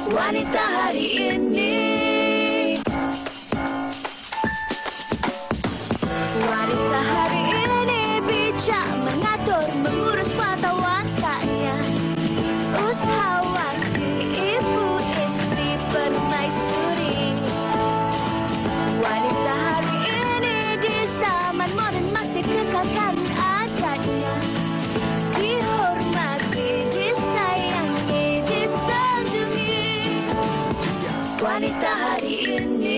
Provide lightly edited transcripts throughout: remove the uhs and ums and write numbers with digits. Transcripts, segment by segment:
Wanita hari ini. Wanita hari ini bijak mengatur, mengurus mata wataknya. Usahawati, ibu, istri, permaisuri. Wanita hari ini di zaman modern masih kekalkan adatnya. Dihormati, disayangi, disanjungi. Wanita hari ini.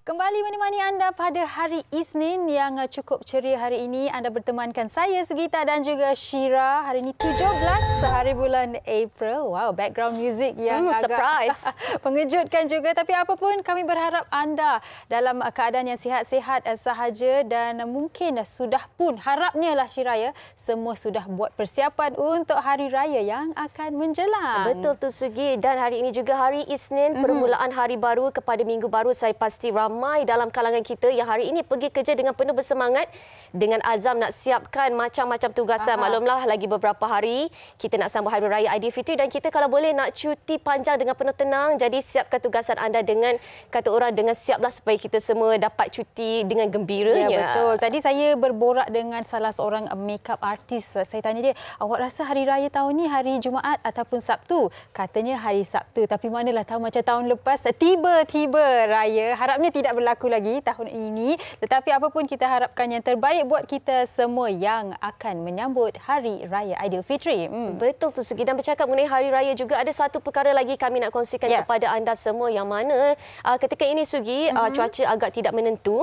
Kembali menemani anda pada hari Isnin yang cukup ceria hari ini. Anda bertemankan saya, Sugita dan juga Shira. Hari ini 17 sehari bulan April. Wow, background music yang agak surprise. mengejutkan juga. Tapi apapun, kami berharap anda dalam keadaan yang sihat-sihat sahaja dan mungkin sudah pun, harapnya lah Shira ya, semua sudah buat persiapan untuk hari raya yang akan menjelang. Betul tu Sugi, dan hari ini juga hari Isnin, permulaan hari baru kepada minggu baru. Saya pasti ramai dalam kalangan kita yang hari ini pergi kerja dengan penuh bersemangat, dengan azam nak siapkan macam-macam tugasan. Maklumlah lagi beberapa hari kita nak sambut Hari Raya Aidilfitri dan kita kalau boleh nak cuti panjang dengan penuh tenang. Jadi siapkan tugasan anda dengan, kata orang, dengan siaplah supaya kita semua dapat cuti dengan gembiranya. Ya, betul. Tadi saya berborak dengan salah seorang makeup artist. Saya tanya dia, awak rasa hari raya tahun ni hari Jumaat ataupun Sabtu? Katanya hari Sabtu. Tapi manalah tahu, macam tahun lepas tiba-tiba raya. Harapnya tidak berlaku lagi tahun ini, tetapi apapun kita harapkan yang terbaik buat kita semua yang akan menyambut Hari Raya Aidilfitri. Betul tu Sugi, dan bercakap mengenai Hari Raya juga ada satu perkara lagi kami nak kongsikan kepada anda semua, yang mana ketika ini Sugi, cuaca agak tidak menentu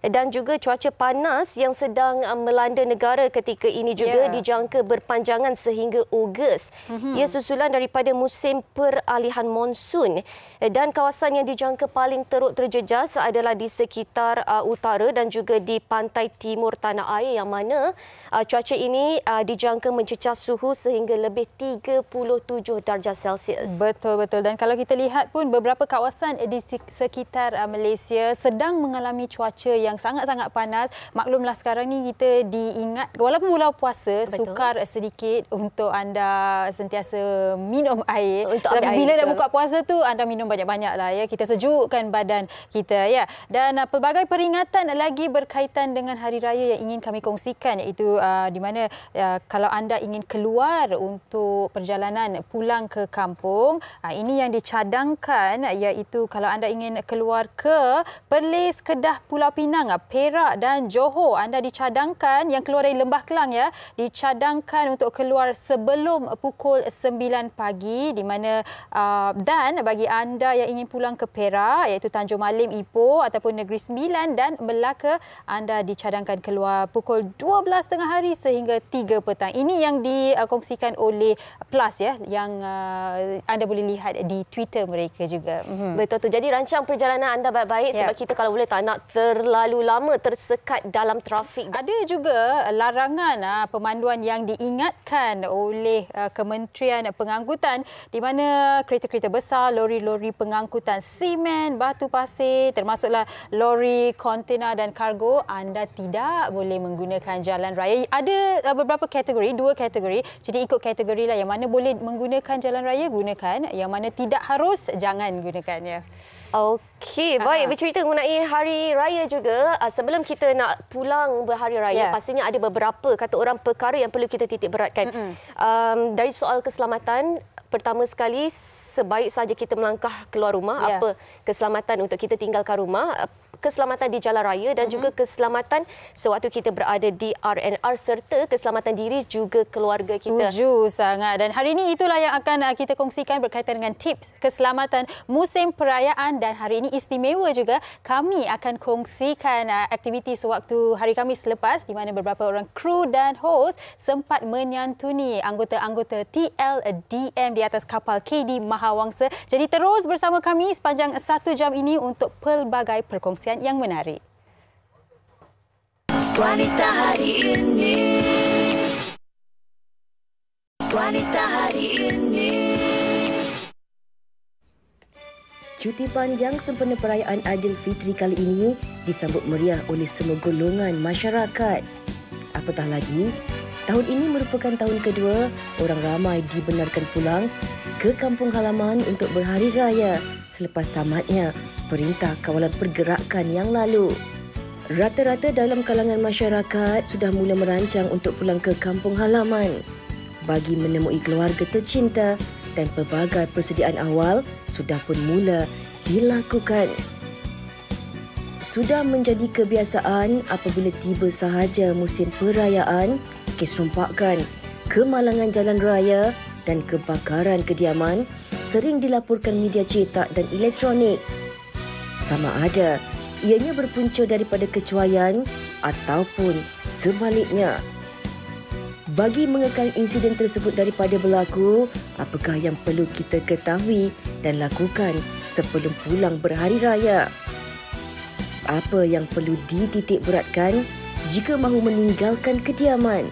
dan juga cuaca panas yang sedang melanda negara ketika ini juga dijangka berpanjangan sehingga Ogos. Ia susulan daripada musim peralihan monsun dan kawasan yang dijangka paling teruk terjejas adalah di sekitar utara dan juga di pantai timur tanah air, yang mana cuaca ini dijangka mencecah suhu sehingga lebih 37 darjah Celsius. Betul-betul. Dan kalau kita lihat pun beberapa kawasan di sekitar Malaysia sedang mengalami cuaca yang sangat-sangat panas. Maklumlah sekarang ni kita diingat, walaupun bulan puasa, sukar sedikit untuk anda sentiasa minum air. Tapi bila dah buka puasa tu, anda minum banyak-banyak lah ya. Kita sejukkan badan kita ya. Dan pelbagai peringatan lagi berkaitan dengan hari raya yang ingin kami kongsikan, iaitu di mana kalau anda ingin keluar untuk perjalanan pulang ke kampung, ini yang dicadangkan, iaitu kalau anda ingin keluar ke Perlis, Kedah, Pulau Pinang, Perak dan Johor, anda dicadangkan, yang keluar dari Lembah Kelang ya, dicadangkan untuk keluar sebelum pukul 9 pagi, di mana dan bagi anda yang ingin pulang ke Perak, iaitu Tanjung Malim, Ipoh ataupun Negeri Sembilan dan Melaka, anda dicadangkan keluar pukul 12 tengah hari sehingga 3 petang. Ini yang dikongsikan oleh Plus ya, yang anda boleh lihat di Twitter mereka juga. Betul tu. Jadi rancang perjalanan anda baik-baik sebab kita kalau boleh tak nak terlalu lama tersekat dalam trafik. Ada juga larangan pemanduan yang diingatkan oleh Kementerian Pengangkutan, di mana kereta-kereta besar, lori-lori pengangkutan simen, batu pasir, termasuklah lori, kontena dan kargo, anda tidak boleh menggunakan jalan raya. Ada beberapa kategori, 2 kategori. Jadi ikut kategori lah, yang mana boleh menggunakan jalan raya, gunakan. Yang mana tidak harus, jangan gunakannya. Okey, baik. Bercerita mengenai hari raya juga, sebelum kita nak pulang berhari raya, pastinya ada beberapa, kata orang, perkara yang perlu kita titik beratkan. Dari soal keselamatan, pertama sekali, sebaik saja kita melangkah keluar rumah, apa keselamatan untuk kita tinggalkan rumah, keselamatan di jalan raya dan juga keselamatan sewaktu kita berada di RNR, serta keselamatan diri juga keluarga kita. Setuju sangat. Dan hari ini itulah yang akan kita kongsikan berkaitan dengan tips keselamatan musim perayaan. Dan hari ini istimewa juga, kami akan kongsikan aktiviti sewaktu hari Khamis selepas, di mana beberapa orang kru dan host sempat menyantuni anggota-anggota TLDM di atas kapal KD Mahawangsa. Jadi terus bersama kami sepanjang 1 jam ini untuk pelbagai perkongsian yang menarik. Wanita hari ini. Wanita hari ini. Cuti panjang sempena perayaan Aidilfitri kali ini disambut meriah oleh semua golongan masyarakat. Apatah lagi, Tahun ini merupakan tahun kedua orang ramai dibenarkan pulang ke kampung halaman untuk berhari raya selepas tamatnya Perintah Kawalan Pergerakan yang lalu. Rata-rata dalam kalangan masyarakat sudah mula merancang untuk pulang ke kampung halaman bagi menemui keluarga tercinta dan pelbagai persediaan awal sudah pun mula dilakukan. Sudah menjadi kebiasaan apabila tiba sahaja musim perayaan, keserompakan, kemalangan jalan raya dan kebakaran kediaman sering dilaporkan media cetak dan elektronik. Sama ada ianya berpunca daripada kecuaian ataupun sebaliknya. Bagi mengekang insiden tersebut daripada berlaku, apakah yang perlu kita ketahui dan lakukan sebelum pulang berhari raya? Apa yang perlu dititik beratkan jika mahu meninggalkan kediaman?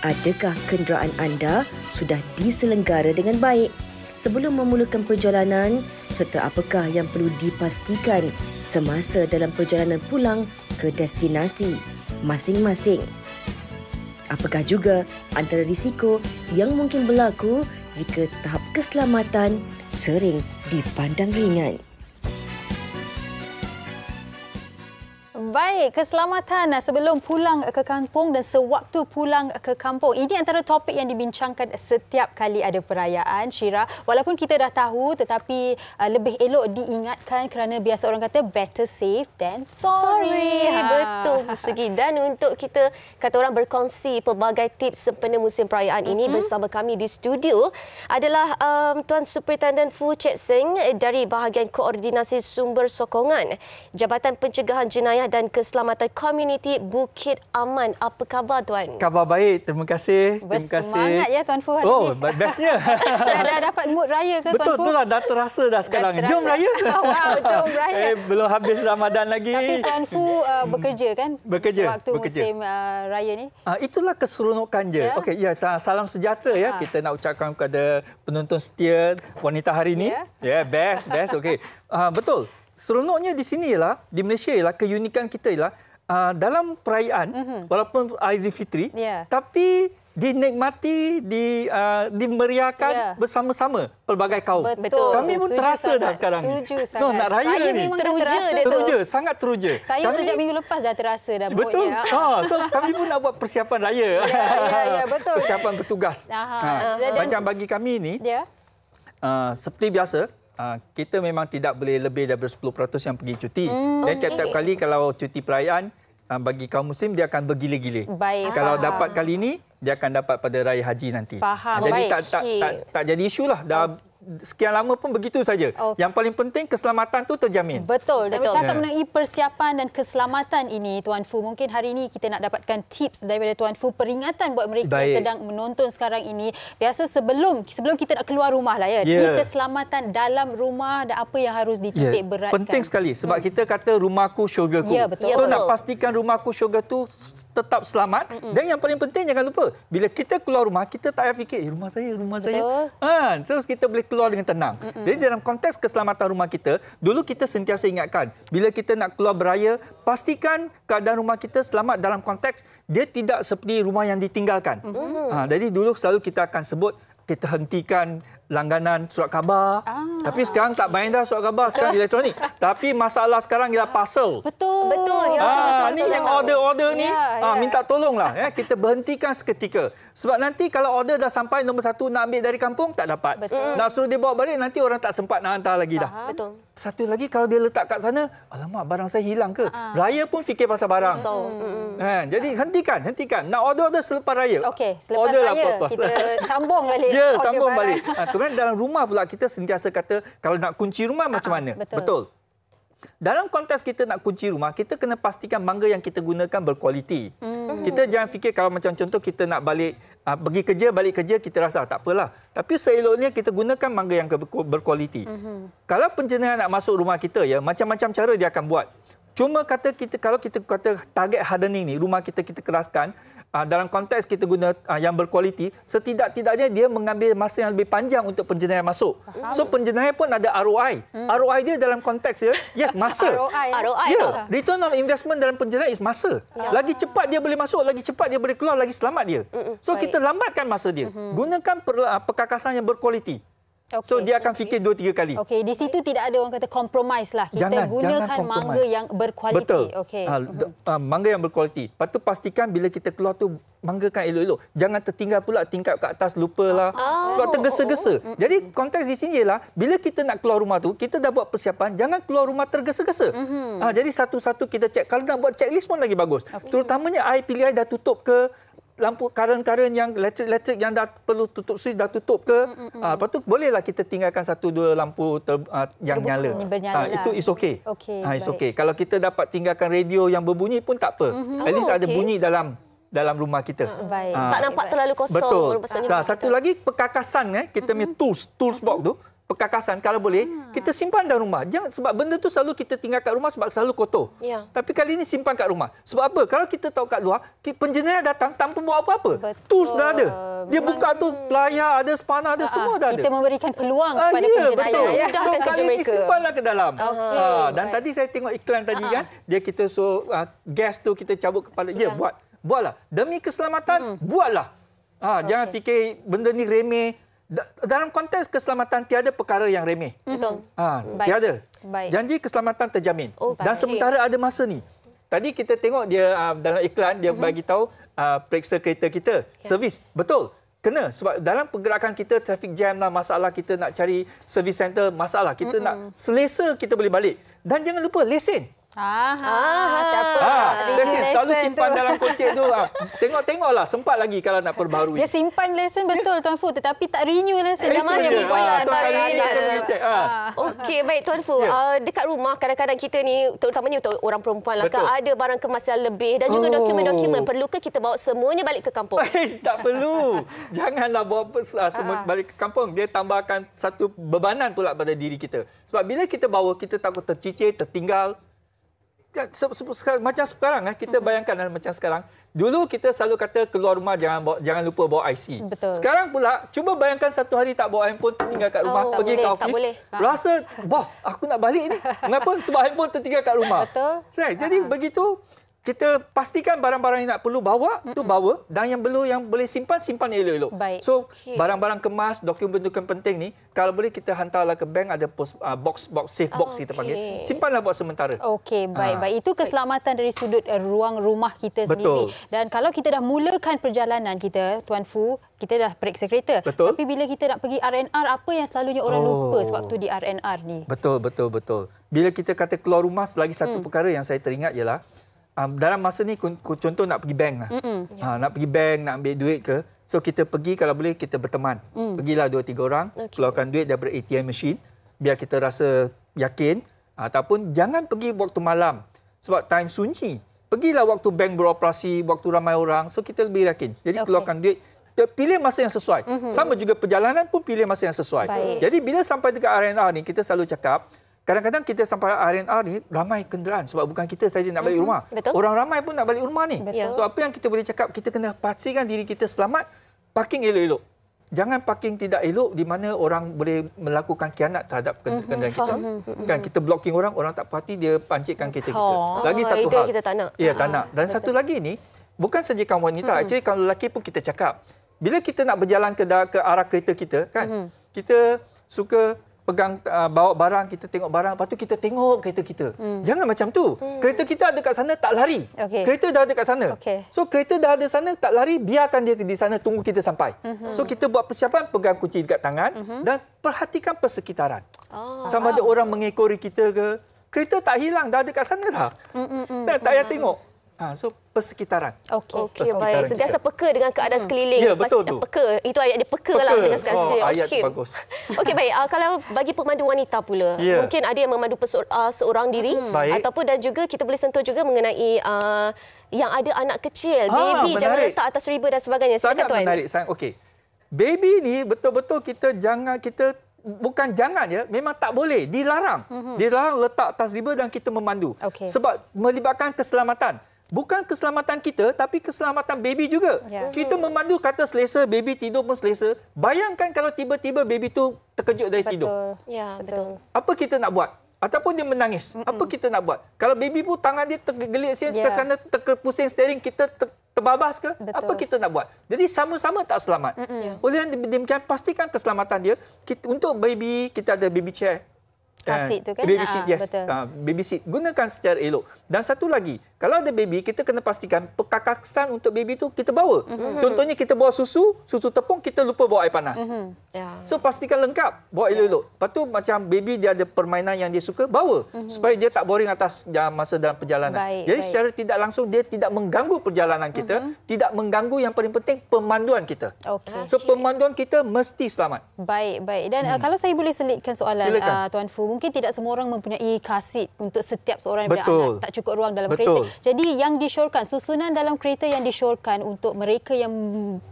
Adakah kenderaan anda sudah diselenggara dengan baik sebelum memulakan perjalanan serta apakah yang perlu dipastikan semasa dalam perjalanan pulang ke destinasi masing-masing? Apakah juga antara risiko yang mungkin berlaku jika tahap keselamatan sering dipandang ringan? Baik, keselamatan sebelum pulang ke kampung dan sewaktu pulang ke kampung. Ini antara topik yang dibincangkan setiap kali ada perayaan, Syira. Walaupun kita dah tahu tetapi lebih elok diingatkan kerana biasa orang kata better safe than sorry. Betul, Bu Sugi. Dan untuk kita kata orang berkongsi pelbagai tips sempena musim perayaan ini bersama kami di studio adalah Tuan Superintendent Foo Chet Seng dari bahagian Koordinasi Sumber Sokongan Jabatan Pencegahan Jenayah dan Keselamatan Komuniti Bukit Aman. Apa khabar, Tuan? Khabar baik. Terima kasih. Bersemangat ya, Tuan Foo hari ini. ni. Bestnya. dah dapat mood raya ke, Tuan Foo? Betul lah. Dah terasa dah sekarang. Jom raya. Wow, jom raya. Belum habis Ramadan lagi. Tapi Tuan Foo bekerja kan? Bekerja. Waktu musim raya ni. Itulah keseronokan je. Ya. Okey, ya, salam sejahtera ya. Kita nak ucapkan kepada penonton setia wanita hari ni. Ya, best. Okey. Betul. Seronoknya di sini ialah, di Malaysia ialah, keunikan kita ialah dalam perayaan, walaupun Aidilfitri, tapi dinikmati, dimeriahkan bersama-sama pelbagai kaum. Betul. Kami pun terasa dah sekarang. Setuju sangat. Nak raya saya ni. Memang teruja. Sangat teruja. Saya sejak minggu lepas dah terasa dah moodnya. Betul. So kami pun nak buat persiapan raya. Ya, betul. Persiapan bertugas. Macam bagi kami ni, seperti biasa, kita memang tidak boleh lebih daripada 10% yang pergi cuti. Dan tiap-tiap kali kalau cuti perayaan, bagi kaum Muslim dia akan bergila-gila. Kalau dapat kali ini, dia akan dapat pada Raya Haji nanti. Jadi tak jadi isu lah. Dah sekian lama pun begitu saja. Yang paling penting keselamatan tu terjamin. Betul. Dan bercakap mengenai persiapan dan keselamatan ini, Tuan Foo, mungkin hari ini kita nak dapatkan tips daripada Tuan Foo, peringatan buat mereka yang sedang menonton sekarang ini. Biasa sebelum kita nak keluar rumah lah ya. Ini keselamatan dalam rumah dan apa yang harus dititik beratkan. Penting sekali sebab kita kata rumahku syurgaku. So nak pastikan rumahku syurga tu tetap selamat. Dan yang paling penting jangan lupa, bila kita keluar rumah, kita tak payah fikir rumah saya. So kita boleh keluar dengan tenang. Jadi dalam konteks keselamatan rumah kita, dulu kita sentiasa ingatkan, bila kita nak keluar beraya, pastikan keadaan rumah kita selamat dalam konteks dia tidak seperti rumah yang ditinggalkan. Jadi dulu selalu kita akan sebut, kita hentikan langganan surat khabar. Tapi sekarang tak main dah surat khabar, sekarang elektronik. Tapi masalah sekarang ialah parcel. Betul. Ni yang order ni, minta tolonglah ya, kita berhentikan seketika. Sebab nanti kalau order dah sampai nombor 1 nak ambil dari kampung tak dapat. Nak suruh dia bawa balik, nanti orang tak sempat nak hantar lagi dah. Betul. Satu lagi, kalau dia letak kat sana, alamak barang saya hilang ke? Raya pun fikir pasal barang. Jadi hentikan. Nak order selepas raya. Okey, selepas raya kita sambung balik. Ya, sambung balik. Kemudian dalam rumah pula kita sentiasa kata, kalau nak kunci rumah macam mana? Betul. Dalam konteks kita nak kunci rumah, kita kena pastikan mangga yang kita gunakan berkualiti. Kita jangan fikir kalau macam contoh kita nak balik, pergi kerja, balik kerja, kita rasa tak apalah. Tapi seeloknya kita gunakan mangga yang berkualiti. Kalau penjenayah nak masuk rumah kita, ya macam-macam cara dia akan buat. Cuma kalau kita kata target hardening ni, rumah kita keraskan, dalam konteks kita guna yang berkualiti, setidak-tidaknya dia mengambil masa yang lebih panjang untuk penjenayah masuk. So penjenayah pun ada ROI. ROI dia dalam konteks masa. ROI. Return on investment dalam penjenayah is masa. Lagi cepat dia boleh masuk, lagi cepat dia boleh keluar, lagi selamat dia. So kita lambatkan masa dia. Gunakan perkakasan yang berkualiti. So dia akan fikir 2-3 kali. Okey, di situ tidak ada orang kata compromise lah. Kita gunakan mangga yang berkualiti. Betul. Okey. Mangga yang berkualiti. Lepas tu pastikan bila kita keluar tu manggakan elok-elok. Jangan tertinggal pula tingkap kat atas, lupalah. Sebab tergesa-gesa. Jadi konteks di sini ialah bila kita nak keluar rumah tu, kita dah buat persiapan, jangan keluar rumah tergesa-gesa. Jadi satu-satu kita cek. Kalau nak buat checklist pun lagi bagus. Terutamanya air pilih air dah tutup ke, lampu karen-karen yang elektrik yang dah perlu tutup switch dah tutup ke. Lepas tu bolehlah kita tinggalkan 1-2 lampu yang nyala. Itu is okay. It's okay. Kalau kita dapat tinggalkan radio yang berbunyi pun tak apa. At least ada bunyi dalam rumah kita. Tak nampak terlalu kosong. Betul. Satu lagi perkakasan kita punya tools box tu. Perkakasan kalau boleh kita simpan dalam rumah. Jangan sebab benda tu selalu kita tinggal kat rumah sebab selalu kotor. Tapi kali ini simpan kat rumah. Sebab apa? Kalau kita tahu kat luar, penjenayah datang tanpa buat apa-apa. Tools dah ada. Dia buka tu pelayar ada, spana ada, semua dah ada. Kita memberikan peluang kepada penjenayah. So kali ini simpanlah ke dalam. Dan tadi saya tengok iklan tadi kan, dia kita gas tu kita cabut kepala. Buatlah. Demi keselamatan, buatlah. Jangan fikir benda ni remeh. Dalam konteks keselamatan tiada perkara yang remeh. Betul. Tiada. Janji keselamatan terjamin. Dan sementara ada masa ni. Tadi kita tengok dia dalam iklan dia bagi tahu periksa kereta kita, servis. Betul. Kena sebab dalam pergerakan kita traffic jam lah, masalah kita nak cari service center, masalah kita nak selesa kita boleh balik. Dan jangan lupa lesen. Siapa? Lesen selalu simpan dalam kocek tu. Tengoklah sempat lagi kalau nak perbaharui. Dia simpan lesen betul Tuan Fu tetapi tak renew lesen. Zaman dia pula so kali ni kita boleh check. Okey, baik Tuan Fu. Dekat rumah kadang-kadang kita ni terutamanya untuk orang perempuan lah kan, ada barang kemas yang lebih dan juga dokumen-dokumen. Perlukah kita bawa semuanya balik ke kampung? Tak perlu. Janganlah bawa semua balik ke kampung. Dia tambahkan satu bebanan pula pada diri kita. Sebab bila kita bawa, kita takut tercicir, tertinggal. Macam sekarang kita bayangkan macam sekarang. Dulu kita selalu kata keluar rumah jangan lupa bawa IC. Betul. Sekarang pula cuba bayangkan satu hari tak bawa handphone, tertinggal kat rumah, pergi ke office. Rasa bos, aku nak balik ni. Kenapa? Sebab handphone tertinggal kat rumah. Betul. Jadi begitu kita pastikan barang-barang yang nak perlu bawa tu bawa dan yang boleh simpan elok-elok. So barang-barang kemas, dokumen-dokumen penting ni kalau boleh kita hantarlah ke bank, ada box safe box kita panggil. Simpanlah buat sementara. Okey, baik. Itu keselamatan dari sudut ruang rumah kita sendiri. Dan kalau kita dah mulakan perjalanan kita Tuan Fu, kita dah periksa kereta. Tapi bila kita nak pergi R&R, apa yang selalunya orang lupa sewaktu di R&R ni? Betul. Bila kita kata keluar rumah, lagi satu perkara yang saya teringat ialah dalam masa ni contoh nak pergi bank lah. Nak pergi bank, nak ambil duit ke. So kita pergi kalau boleh kita berteman. Pergilah 2-3 orang, keluarkan duit daripada ATM machine biar kita rasa yakin. Ataupun jangan pergi waktu malam sebab time sunyi. Pergilah waktu bank beroperasi, waktu ramai orang. So kita lebih yakin. Jadi keluarkan duit, pilih masa yang sesuai. Sama juga perjalanan pun pilih masa yang sesuai. Jadi bila sampai dekat R&R ni kita selalu cakap kadang-kadang kita sampai R&R ni ramai kenderaan sebab bukan kita saja nak balik rumah. Orang ramai pun nak balik rumah ni. So apa yang kita boleh cakap, kita kena pastikan diri kita selamat, parking elok-elok. Jangan parking tidak elok di mana orang boleh melakukan khianat terhadap kenderaan kita. Kan kita blocking orang tak parti dia pancitkan kereta kita. Lagi satu hal. Kita tak nak. Tak nak. Dan satu lagi ni bukan saja kaum wanita, actually kaum lelaki pun kita cakap. Bila kita nak berjalan ke arah kereta kita kan, kita suka pegang bawa barang, kita tengok barang, lepas tu kita tengok kereta kita. Jangan macam tu. Kereta kita ada kat sana, tak lari. Kereta dah ada kat sana. So kereta dah ada sana, tak lari, biarkan dia di sana tunggu kita sampai. So kita buat persiapan, pegang kunci dekat tangan dan perhatikan persekitaran. Sama ada orang mengekori kita ke, kereta tak hilang, dah ada kat sana dah. Tak payah tengok. So persekitaran. Okey, baik. Sentiasa peka dengan keadaan sekeliling. Ya, betul tu. Peka. Itu ayat dia peka lah dengan sekarang sekeliling. Ayat bagus. Okey, baik. Kalau bagi pemandu wanita pula, mungkin ada yang memandu seorang diri ataupun dan juga kita boleh sentuh juga mengenai yang ada anak kecil, baby, jangan letak atas riba dan sebagainya. Sangat menarik. Okey. Baby ni betul-betul bukan jangan ya, memang tak boleh, dilarang. Dilarang letak atas riba dan kita memandu. Sebab melibatkan keselamatan. bukan keselamatan kita tapi keselamatan baby juga. Kita memandu kata selesa, baby tidur pun selesa. Bayangkan kalau tiba-tiba baby tu terkejut dari tidur. Ya, betul. Apa kita nak buat? Ataupun dia menangis. Apa kita nak buat? Kalau baby pun tangan dia tergelik ke sana, terpusing steering, kita terbabas ke? Apa kita nak buat? Jadi sama-sama tak selamat. Oleh demikian pastikan keselamatan dia. Untuk baby kita ada baby chair. Car seat tu kan? Baby seat, yes. Baby seat. Gunakan secara elok. Dan satu lagi, kalau ada baby, kita kena pastikan perkakasan untuk baby tu kita bawa. Contohnya kita bawa susu tepung, kita lupa bawa air panas. So pastikan lengkap, bawa elok-elok. Lepas tu macam baby dia ada permainan yang dia suka, bawa. Supaya dia tak boring atas masa dalam perjalanan. Jadi secara tidak langsung, dia tidak mengganggu perjalanan kita, tidak mengganggu yang paling penting, pemanduan kita. So pemanduan kita mesti selamat. Baik. Dan kalau saya boleh selitkan soalan Tuan Fu, mungkin tidak semua orang mempunyai car seat untuk setiap seorang yang beranak, tak cukup ruang dalam kereta. Jadi yang disyorkan, susunan dalam kereta yang disyorkan untuk mereka yang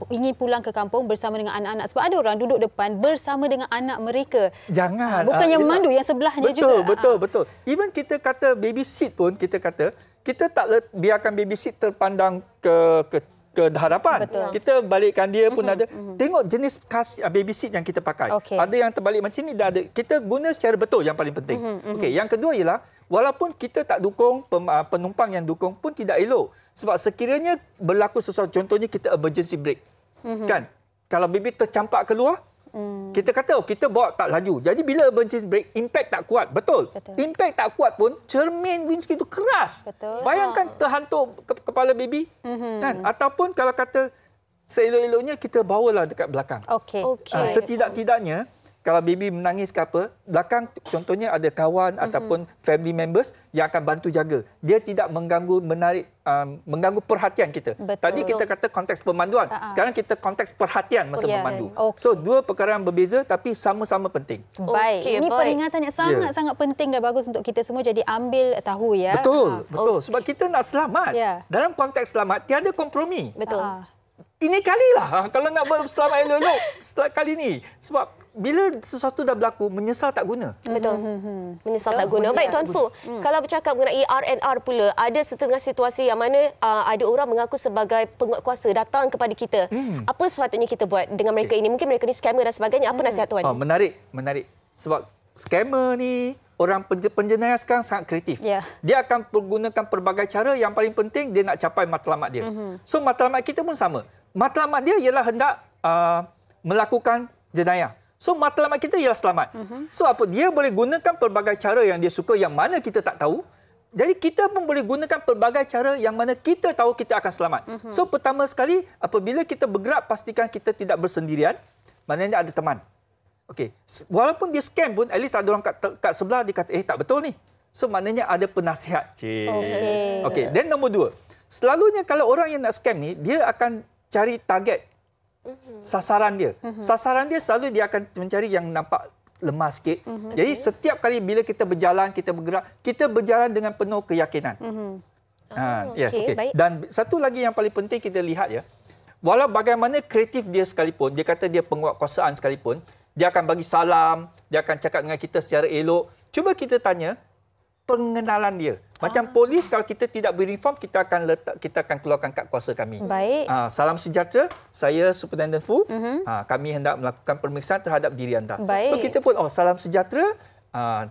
ingin pulang ke kampung bersama dengan anak-anak. Sebab ada orang duduk depan bersama dengan anak mereka. Jangan. Bukan yang memandu, yang sebelahnya juga. Betul. Even kita kata baby seat pun, kita tak biarkan baby seat terpandang ke hadapan. Kita balikkan dia pun ada. Tengok jenis baby seat yang kita pakai. Ada yang terbalik macam ni, dah ada. Kita guna secara betul yang paling penting. Yang kedua ialah, walaupun kita tak dukung, penumpang yang dukung pun tidak elok. Sebab sekiranya berlaku sesuatu, contohnya kita emergency brake. Kan? Kalau baby tercampak keluar, kita kata kita bawa tak laju. Jadi bila emergency brake, impact tak kuat. Betul. Impact tak kuat pun, cermin windscreen itu keras. Bayangkan terhantuk kepala baby. Kan? Ataupun kalau kata seelok-eloknya, kita bawalah dekat belakang. Setidak-tidaknya, kalau baby menangis ke apa, belakang contohnya ada kawan ataupun family members yang akan bantu jaga. Dia tidak mengganggu, mengganggu perhatian kita. Tadi kita kata konteks pemanduan. Sekarang kita konteks perhatian masa memandu. So, dua perkara yang berbeza tapi sama-sama penting. Baik. Ini peringatan yang sangat-sangat penting dan bagus untuk kita semua, jadi ambil tahu ya. Betul. Sebab kita nak selamat. Dalam konteks selamat, tiada kompromi. Betul. Ini kalilah kalau nak berselamat elok-elok kali ni. Sebab bila sesuatu dah berlaku, menyesal tak guna. Betul. Menyesal tak guna. Baik, Tuan Fu. Kalau bercakap mengenai R&R pula, ada setengah situasi yang mana ada orang mengaku sebagai penguat kuasa datang kepada kita. Apa sepatutnya kita buat dengan mereka ini? Mungkin mereka ni scammer dan sebagainya. Apa nasihat Tuan? Menarik. Sebab scammer ni, orang penjenayah sekarang sangat kreatif. Dia akan menggunakan pelbagai cara. Yang paling penting, dia nak capai matlamat dia. So, matlamat kita pun sama. Matlamat dia ialah hendak melakukan jenayah. So, matlamat kita ialah selamat. So, apa? Dia boleh gunakan pelbagai cara yang dia suka, yang mana kita tak tahu. Jadi, kita pun boleh gunakan pelbagai cara yang mana kita tahu kita akan selamat. So, pertama sekali, apabila kita bergerak, pastikan kita tidak bersendirian. Maknanya ada teman. Walaupun dia scam pun, at least ada orang kat sebelah, dia kata, tak betul ni. So, maknanya ada penasihat. Dan nombor dua. Selalunya kalau orang yang nak scam ni, dia akan cari target. Sasaran dia. Sasaran dia selalu dia akan mencari yang nampak lemah sikit. Jadi setiap kali bila kita berjalan, kita bergerak, kita berjalan dengan penuh keyakinan. Dan satu lagi yang paling penting kita lihat ya. Walau bagaimana kreatif dia sekalipun, dia kata dia penguatkuasaan sekalipun, dia akan bagi salam, dia akan cakap dengan kita secara elok. Cuba kita tanya pengenalan dia. Macam polis, kalau kita tidak beruniform, kita akan keluarkan kad kuasa kami. Baik. Salam sejahtera, saya Superintendent Fu. Kami hendak melakukan pemeriksaan terhadap diri anda. Baik. So kita pun, salam sejahtera,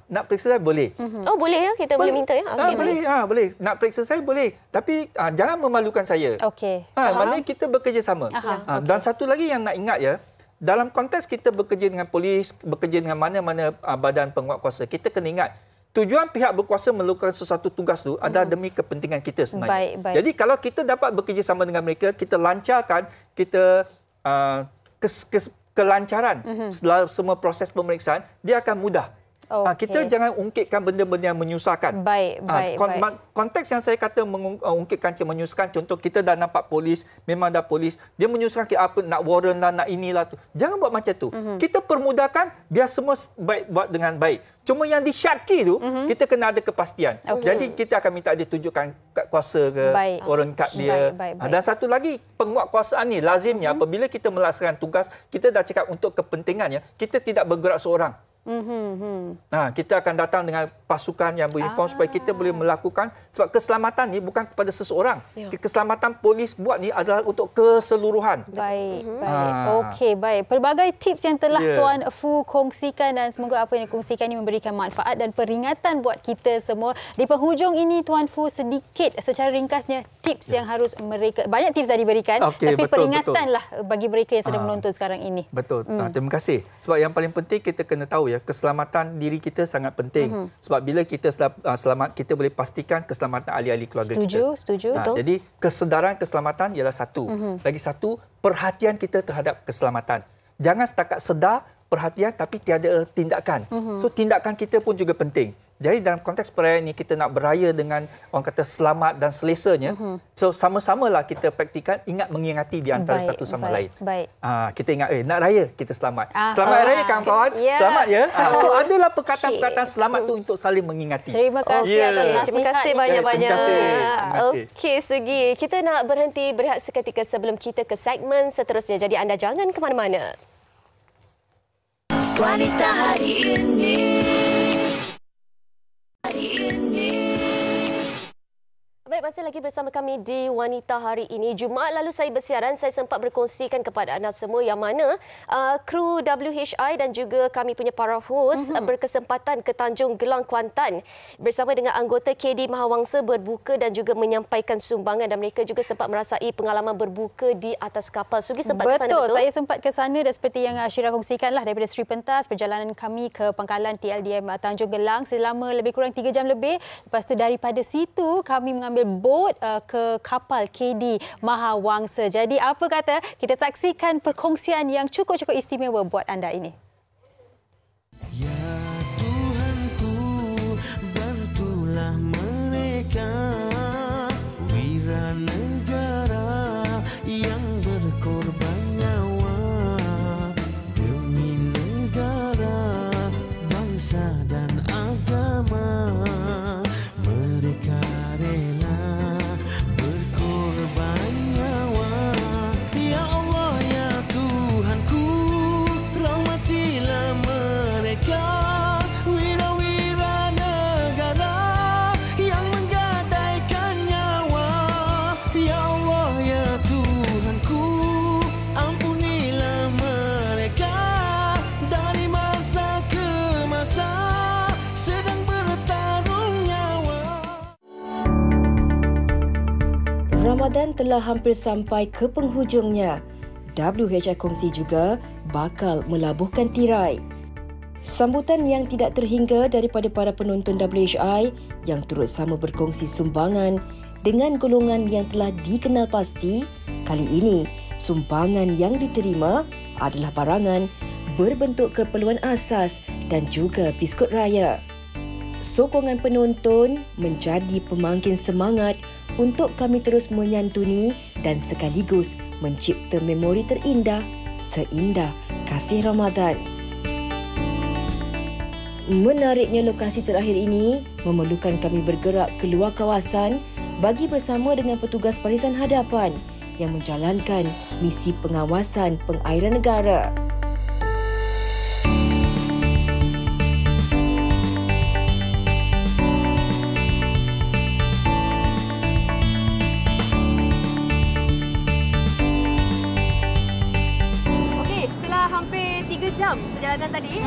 nak periksa saya boleh. Boleh ya, kita boleh minta ya. Boleh. Nak periksa saya boleh. Tapi jangan memalukan saya. Maknanya kita bekerjasama. Dan satu lagi yang nak ingat ya, dalam konteks kita bekerja dengan polis, bekerja dengan mana-mana badan penguatkuasa, kita kena ingat, tujuan pihak berkuasa melakukan sesuatu tugas tu adalah demi kepentingan kita sebenarnya. Jadi kalau kita dapat bekerjasama dengan mereka, kita lancarkan, kita kelancaran setelah semua proses pemeriksaan, dia akan mudah. Kita jangan ungkitkan benda-benda yang menyusahkan. Konteks yang saya kata mengungkitkan menyusahkan, contoh kita dah nampak polis, memang dah polis, dia menyusahkan apa nak warrant lah, nak inilah tu. Jangan buat macam tu. Kita permudahkan biar semua buat dengan baik. Cuma yang disyaki tu, kita kena ada kepastian. Jadi kita akan minta dia tunjukkan kad kuasa ke, warrant kad dia. Dan satu lagi, penguatkuasaan ni lazimnya apabila kita melaksanakan tugas, kita dah cakap untuk kepentingannya, kita tidak bergerak seorang. Kita akan datang dengan pasukan yang beruniform supaya kita boleh melakukan, sebab keselamatan ni bukan kepada seseorang. Keselamatan polis buat ni adalah untuk keseluruhan. Baik. Okey, baik. Pelbagai tips yang telah Tuan Fu kongsikan dan semoga apa yang dikongsikan ini memberikan manfaat dan peringatan buat kita semua. Di penghujung ini Tuan Fu sedikit secara ringkasnya tips yang harus mereka, banyak tips dah diberikan, tapi peringatanlah bagi mereka yang sedang menonton sekarang ini. Betul. Terima kasih. Sebab yang paling penting kita kena tahu keselamatan diri kita sangat penting. Sebab bila kita selamat, kita boleh pastikan keselamatan ahli-ahli keluarga kita. Setuju. Jadi kesedaran keselamatan ialah satu. Lagi satu, perhatian kita terhadap keselamatan. Jangan setakat sedar, perhatian tapi tiada tindakan. So tindakan kita pun juga penting. Jadi dalam konteks perayaan ini kita nak beraya dengan orang kata selamat dan selesanya. So sama-samalah kita praktikan mengingati di antara satu sama lain. Kita ingat nak raya kita selamat. Selamat raya kawan-kawan. Selamat ya. So adalah perkataan-perkataan selamat tu untuk saling mengingati. Terima kasih atas nasihat. Terima kasih banyak-banyak. Okey Sugi, kita nak berhenti berehat seketika sebelum kita ke segmen seterusnya. Jadi anda jangan ke mana-mana. Wanita hari ini. Baik, masih lagi bersama kami di Wanita Hari ini. Jumaat lalu saya bersiaran, saya sempat berkongsikan kepada anda semua yang mana kru WHI dan juga kami punya para host berkesempatan ke Tanjung Gelang, Kuantan bersama dengan anggota KD Mahawangsa berbuka dan juga menyampaikan sumbangan, dan mereka juga sempat merasai pengalaman berbuka di atas kapal. Sugi sempat ke sana, betul? Saya sempat ke sana dan seperti yang Syirah kongsikanlah daripada Sri Pentas, perjalanan kami ke pangkalan TLDM Tanjung Gelang selama lebih kurang 3 jam lebih. Lepas tu daripada situ kami mengambil bot ke kapal KD Mahawangsa. Jadi apa kata kita saksikan perkongsian yang cukup-cukup istimewa buat anda ini. Ya Tuhanku, bantulah mereka, wira negara yang berkorban nyawa demi negara, bangsa dan agama. Mereka rela berkorban nyawa. Ya Allah, ya Tuhanku, rahmatilah mereka, wira-wira negara yang menggadaikan nyawa. Ya Allah, ya Tuhanku, ampunilah mereka, dari masa ke masa sedang bertarung nyawa. Ramadan telah hampir sampai ke penghujungnya. WHI kongsi juga bakal melabuhkan tirai. Sambutan yang tidak terhingga daripada para penonton WHI yang turut sama berkongsi sumbangan dengan golongan yang telah dikenal pasti. Kali ini, sumbangan yang diterima adalah barangan berbentuk keperluan asas dan juga biskut raya. Sokongan penonton menjadi pemangkin semangat untuk kami terus menyantuni dan sekaligus mencipta memori terindah seindah kasih Ramadan. Menariknya, lokasi terakhir ini memerlukan kami bergerak keluar kawasan bagi bersama dengan petugas barisan hadapan yang menjalankan misi pengawasan pengairan negara. Perjalanan tadi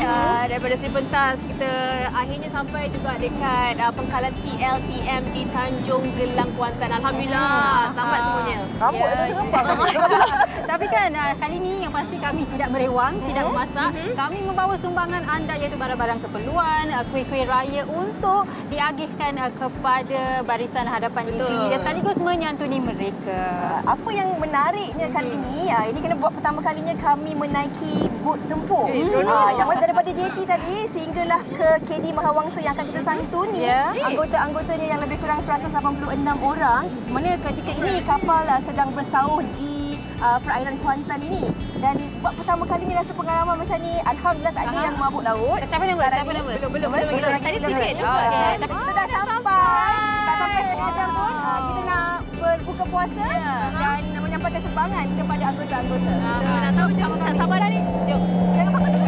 daripada Sri Pentas, kita akhirnya sampai juga dekat pangkalan TLTM di Tanjung Gelang, Kuantan. Alhamdulillah, selamat semuanya. Rambut dah terembang. Tapi kan kali ini yang pasti kami tidak merewang, tidak memasak. Kami membawa sumbangan anda iaitu barang-barang keperluan, kuih-kuih raya untuk diagihkan kepada barisan hadapan di sini dan sekaligus menyantuni mereka. Apa yang menariknya kali ini kena buat pertama kalinya kami menaiki bot tempur. Yang mana daripada JT tadi sehinggalah ke KD Mahawangsa yang akan kita santuni. Anggota-anggotanya yang lebih kurang 186 orang. Mana ketika ini kapal sedang bersauh di perairan Kuantan ini. Dan buat pertama kalinya rasa pengalaman macam ni. Alhamdulillah tak ada yang mabuk laut. Siapa nama? Belum. Tadi sikit. Tapi kita dah sampai. Tak sampai setengah jam pun. Kita nak berbuka puasa dan menyampaikan sumbangan kepada anggota-anggota. Nak tahu macam tak sabar dah ni. Jom. Jangan pakai dulu.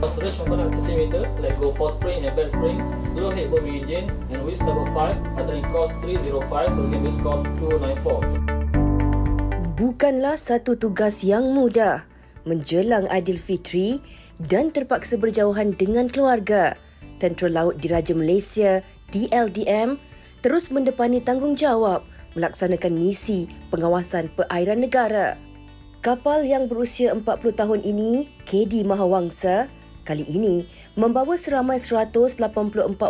Surge 430 meter, let go 4 spring and back spring, slow head boom engine, and whisk level 5, altering cost 305 to again whisk cost 294. Bukanlah satu tugas yang mudah menjelang Aidilfitri dan terpaksa berjauhan dengan keluarga. Tentera Laut Diraja Malaysia, TLDM, terus mendepani tanggungjawab melaksanakan misi pengawasan perairan negara. Kapal yang berusia 40 tahun ini, KD Mahawangsa, kali ini membawa seramai 184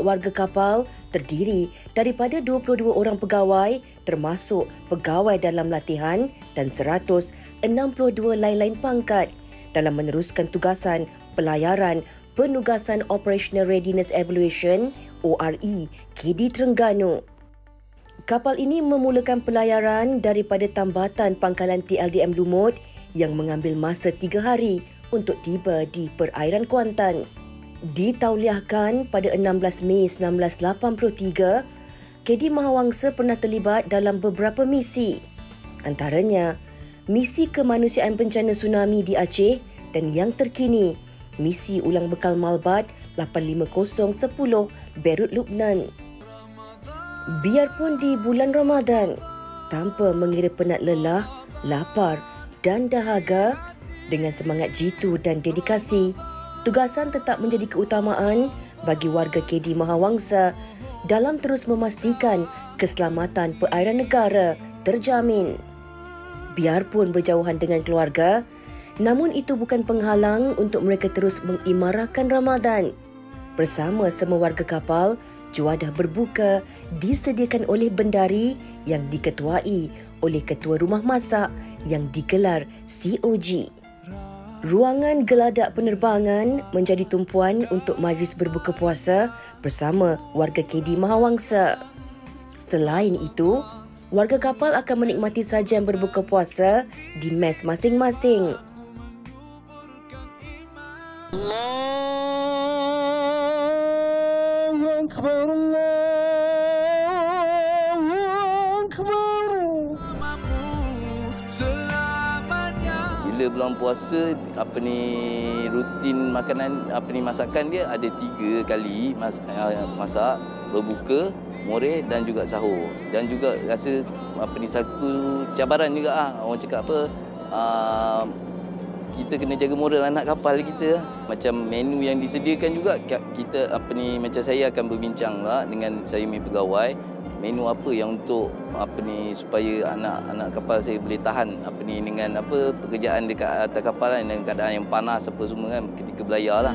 warga kapal terdiri daripada 22 orang pegawai termasuk pegawai dalam latihan dan 162 lain-lain pangkat dalam meneruskan tugasan pelayaran Penugasan Operational Readiness Evaluation ORE KD Terengganu. Kapal ini memulakan pelayaran daripada tambatan pangkalan TLDM Lumut yang mengambil masa 3 hari untuk tiba di perairan Kuantan. Ditauliahkan pada 16 Mei 1983, KD Mahawangsa pernah terlibat dalam beberapa misi. Antaranya, misi kemanusiaan bencana tsunami di Aceh dan yang terkini, misi ulang bekal Malbat 85010 Beirut, Lubnan. Biarpun di bulan Ramadan, tanpa mengira penat lelah, lapar dan dahaga, dengan semangat jitu dan dedikasi, tugasan tetap menjadi keutamaan bagi warga KD Mahawangsa dalam terus memastikan keselamatan perairan negara terjamin. Biarpun berjauhan dengan keluarga, namun itu bukan penghalang untuk mereka terus mengimarahkan Ramadan. Bersama semua warga kapal, juadah berbuka disediakan oleh bendari yang diketuai oleh Ketua Rumah Masak yang digelar COG. Ruangan geladak penerbangan menjadi tumpuan untuk majlis berbuka puasa bersama warga KD Mahawangsa. Selain itu, warga kapal akan menikmati sajian berbuka puasa di mes masing-masing. Bila bulan puasa, rutin makanan, masakan dia ada 3 kali masak, berbuka, moreh dan juga sahur. Dan juga rasa satu cabaran juga orang cakap kita kena jaga moral anak kapal kita. Macam menu yang disediakan juga kita macam saya akan berbincang dengan saya punya pegawai, menu apa yang untuk supaya anak-anak kapal saya boleh tahan dengan pekerjaan dekat atas kapal dengan keadaan yang panas apa semua kan ketika belayar lah.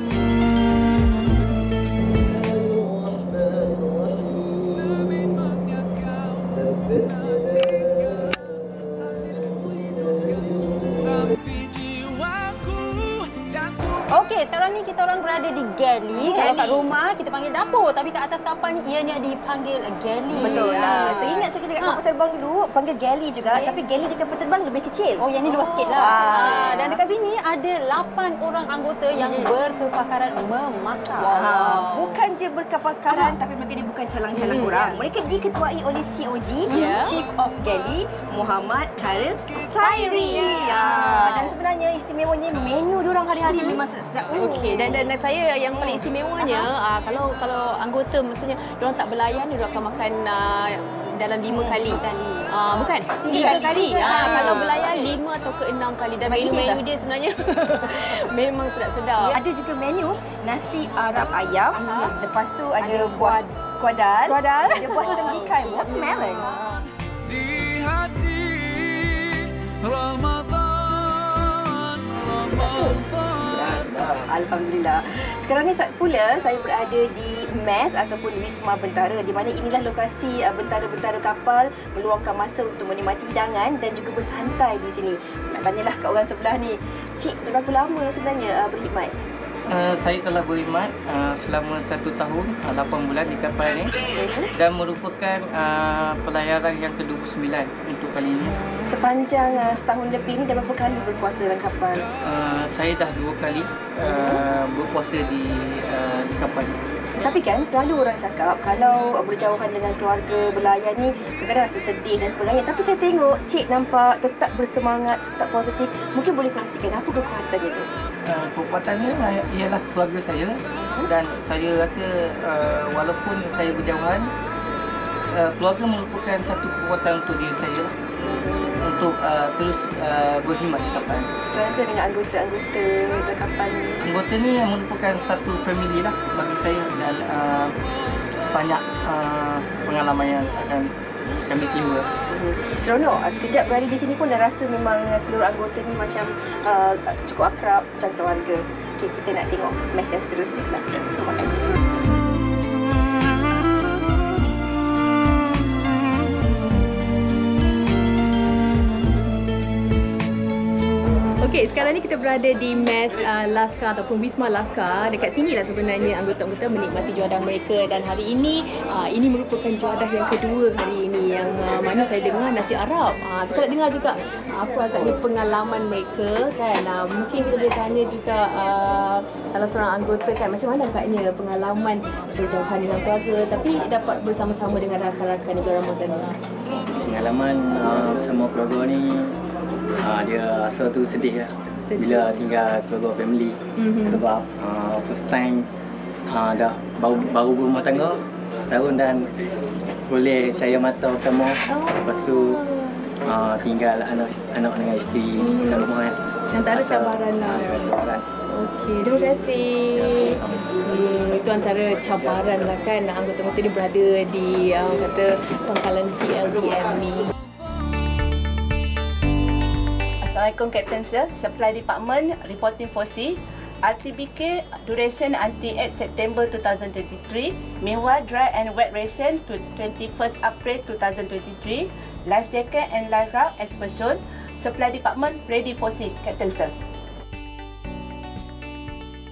Okey, sekarang ni kita orang berada di galley. Kalau kat rumah kita panggil dapur, tapi kat atas kapal ni ianya dipanggil galley. Betul lah. Teringat saya cakap kapal terbang dulu panggil galley juga, tapi galley di kapal terbang lebih kecil. Oh, yang ni luas sikit lah. Dan dekat sini ada 8 orang anggota yang berkepakaran memasak. Bukan je berkepakaran, tapi mereka ni bukan calang-calang orang. Mereka diketuai oleh COG, Chief of Galley, Muhammad Khairil Sairi. Dan sebenarnya istimewanya menu diorang hari-hari memang sedap. Okey, dan saya yang paling istimewanya kalau anggota maksudnya diorang tak berlayan, diorang akan makan dalam 5 kali. Bukan, 3 kali. Kalau berlayan 5 atau ke 6 kali. Dan menu-menu dia sebenarnya memang sedap-sedap. Ada juga menu nasi Arab ayam. Lepas tu ada buah kuadal. Ada buah tenggikai, watermelon. Di hati Ramadan. Alhamdulillah. Sekarang ni pula saya berada di MES ataupun Wisma Bentara, di mana inilah lokasi bentara-bentara kapal meluangkan masa untuk menikmati hidangan dan juga bersantai di sini. Nak tanyalah kat orang sebelah ni, Cik, berapa lama sebenarnya berkhidmat? Saya telah berkhidmat selama 1 tahun 8 bulan di kapal ini dan merupakan pelayaran yang ke-29 untuk kali ini. Sepanjang setahun lebih ni dah berapa kali berpuasa dalam kapal? Saya dah 2 kali berpuasa di kapal. Tapi kan selalu orang cakap kalau berjauhan dengan keluarga berlayar ni kadang-kadang rasa sedih dan sebagainya. Tapi saya tengok Cik nampak tetap bersemangat, tetap positif. Mungkin boleh kongsikan apa kekuatan dia tu? Kekuatannya ialah keluarga saya dan saya rasa walaupun saya berjauhan, keluarga merupakan satu kekuatan untuk diri saya untuk terus berkhidmat di kapal. Contoh dengan anggota-anggota di kapal ni? Anggota ni merupakan satu family lah bagi saya dan banyak pengalaman yang akan kami timba. Seronok. Sekejap berada di sini pun dah rasa memang seluruh anggota ni macam cukup akrab, macam keluarga. Okay, kita nak tengok match yang seterusnya pula. Terima kasih. Okey, sekarang ni kita berada di mes Laskar ataupun Wisma Laskar. Dekat sini lah sebenarnya anggota-anggota menikmati juadah mereka dan hari ini ini merupakan juadah yang kedua hari ini yang mana saya dengar nasi Arab. Kita nak dengar juga apa agaknya pengalaman mereka kan. Mungkin kita boleh tanya juga salah seorang anggota kan macam mana agaknya pengalaman berjauhan dengan keluarga tapi dapat bersama-sama dengan rakan-rakan di bulan Ramadan. Pengalaman bersama keluarga ni dia rasa tu sedih lah bila tinggal keluarga family sebab first time dah baru berumah tangga setahun dan boleh cahaya mata utama lepas tu tinggal anak dengan isteri dalam rumah kan. Yang tak ada cabaran lah. Okey, terima kasih. Itu antara cabaran lah kan anggota-anggota ni berada di kata pangkalan PLDM ni. Assalamualaikum Captain Sir, Supply Department reporting for sea. RTBK duration until 8 September 2023. Meanwhile, dry and wet ration to 21st April 2023. Life jacket and life raft as per shown. Supply Department ready for sea, Captain Sir.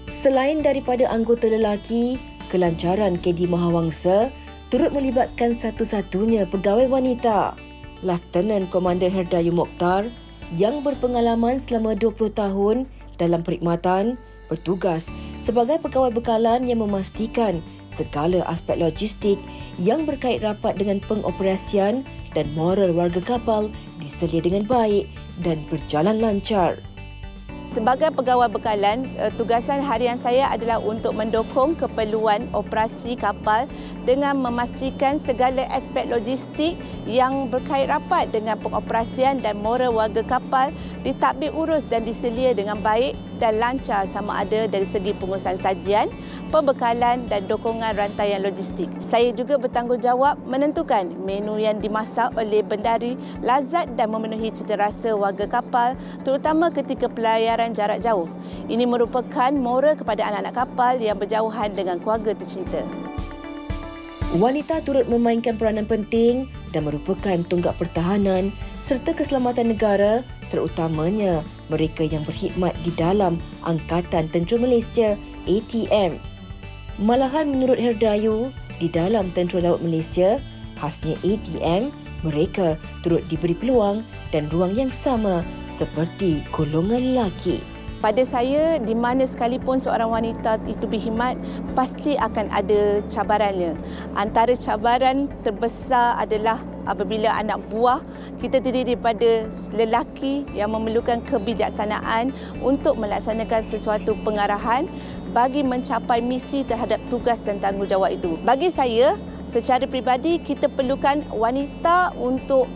Selain daripada anggota lelaki, kelancaran KD Mahawangsa turut melibatkan satu-satunya pegawai wanita. Lieutenant Komander Herdayu Mokhtar yang berpengalaman selama 20 tahun dalam perkhidmatan bertugas sebagai pegawai bekalan yang memastikan segala aspek logistik yang berkait rapat dengan pengoperasian dan moral warga kapal diselia dengan baik dan berjalan lancar. Sebagai pegawai bekalan, tugasan harian saya adalah untuk mendukung keperluan operasi kapal dengan memastikan segala aspek logistik yang berkait rapat dengan pengoperasian dan moral warga kapal ditadbir urus dan diselia dengan baik dan lancar sama ada dari segi pengurusan sajian, pembekalan dan dukungan rantaian logistik. Saya juga bertanggungjawab menentukan menu yang dimasak oleh bendari lazat dan memenuhi cita rasa warga kapal terutama ketika pelayaran jarak jauh. Ini merupakan moral kepada anak-anak kapal yang berjauhan dengan keluarga tercinta. Wanita turut memainkan peranan penting dan merupakan tonggak pertahanan serta keselamatan negara terutamanya mereka yang berkhidmat di dalam Angkatan Tentera Malaysia ATM. Malahan menurut Herdayu, di dalam Tentera Laut Malaysia, khasnya ATM, mereka turut diberi peluang dan ruang yang sama seperti golongan lelaki. Pada saya, di mana sekalipun seorang wanita itu berkhidmat, pasti akan ada cabarannya. Antara cabaran terbesar adalah apabila anak buah kita terdiri daripada lelaki yang memerlukan kebijaksanaan untuk melaksanakan sesuatu pengarahan bagi mencapai misi terhadap tugas dan tanggungjawab itu. Bagi saya, secara peribadi kita perlukan wanita untuk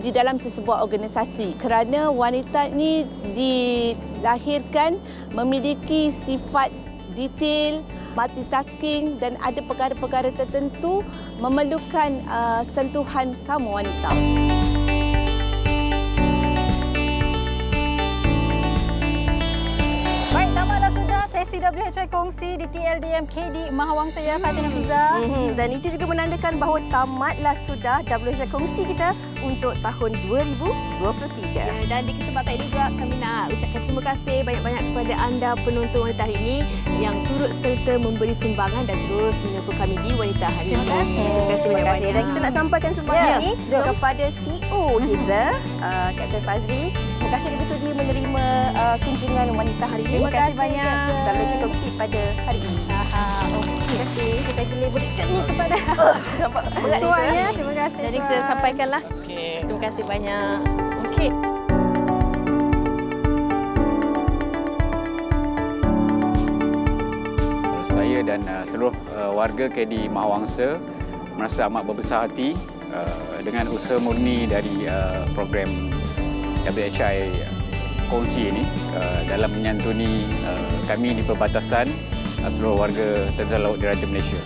di dalam sesebuah organisasi kerana wanita ini dilahirkan memiliki sifat detail, multitasking dan ada perkara-perkara tertentu memerlukan sentuhan kaum wanita. Baik, tamatlah sudah sesi WHI kongsi di TLDM KD Mahawangsa ya, Fatin Hafiza. Dan itu juga menandakan bahawa tamatlah sudah WHI kongsi kita untuk tahun 2023. Dan di kesempatan ini juga kami nak ucapkan terima kasih banyak-banyak kepada anda penonton Wanita Hari ini yang turut serta memberi sumbangan dan terus menyokong kami di Wanita Hari ini. Terima kasih banyak-banyak. Dan kita nak sampaikan sumbangan ini kepada CEO kita, Kapten Fazli. Terima kasih kerana sudi menerima kunjungan Wanita Hari ini. Terima kasih banyak. Kami kongsi pada hari ini. Terima kasih. Saya boleh berikan ni kepada tuannya. Terima kasih. Jadi saya sampaikanlah. Terima kasih banyak. Okey. Saya dan seluruh warga KD Mahawangsa merasa amat berbesar hati dengan usaha murni dari program WHI kongsi ini dalam menyantuni kami di perbatasan seluruh warga Tentera Laut Diraja Malaysia.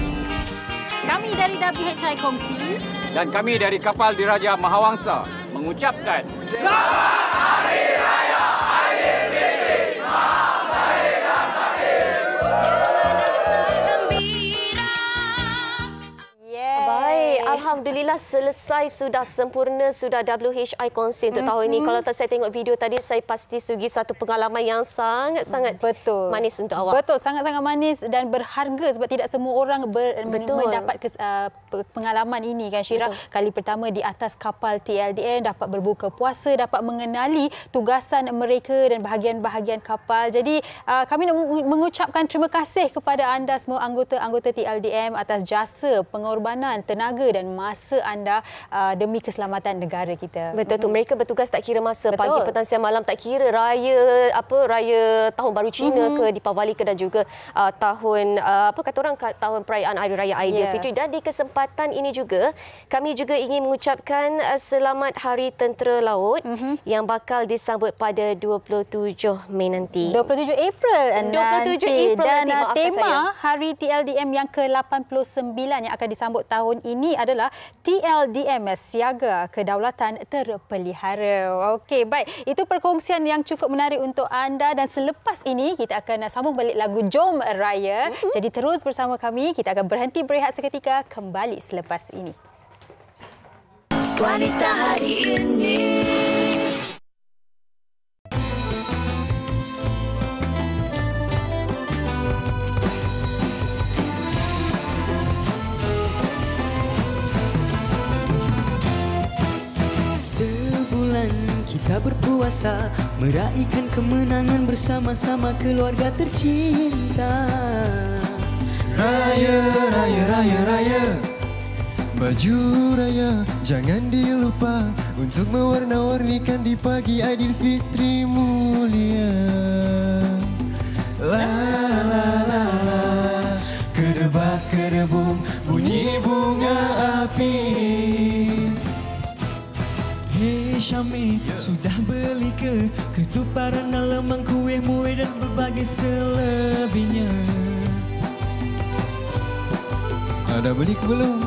Kami dari WHI kongsi dan kami dari Kapal Diraja Mahawangsa mengucapkan Selamat Hari Raya Aidilfitri. Maaf lahir dan batin. Dengan rasa gembira. Baik, alhamdulillah selesai, sudah sempurna, sudah WHI kongsi untuk tahun ini. Kalau saya tengok video tadi, saya pasti Sugi satu pengalaman yang sangat-sangat manis untuk awak. Betul, sangat-sangat manis dan berharga sebab tidak semua orang mendapat pengalaman ini kan Syirah. Kali pertama di atas kapal TLDM, dapat berbuka puasa, dapat mengenali tugasan mereka dan bahagian-bahagian kapal. Jadi kami nak mengucapkan terima kasih kepada anda semua anggota-anggota TLDM atas jasa, pengorbanan, tenaga dan masa anda demi keselamatan negara kita. Betul tu, mereka bertugas tak kira masa, pagi, petang, siang, malam, tak kira raya Tahun Baru Cina ke, Deepavali ke, dan juga tahun tahun perayaan Hari Raya Aidilfitri. Dan di kesempatan ini juga kami juga ingin mengucapkan selamat Hari Tentera Laut yang bakal disambut pada 27 Mei nanti. 27 April nanti. Dan tema Hari TLDM yang ke-89 yang akan disambut tahun ini adalah TLDM Siaga Kedaulatan Terpelihara. Okey, baik. Itu perkongsian yang cukup menarik untuk anda dan selepas ini kita akan sambung balik lagu Jom Raya. Jadi terus bersama kami, kita akan berhenti berehat seketika, kembali selepas ini. Wanita Hari ini. Sebulan kita berpuasa, meraihkan kemenangan bersama-sama keluarga tercinta. Raya, raya, raya, raya. Baju raya jangan dilupa untuk mewarna-warnikan di pagi Aidilfitri mulia. La la la la, kedebak kedebum bunyi bunga api. Hei Syami, sudah beli ke ketuparan, lemang, kuih, muih dan berbagai selebihnya? Ada beli ke belum?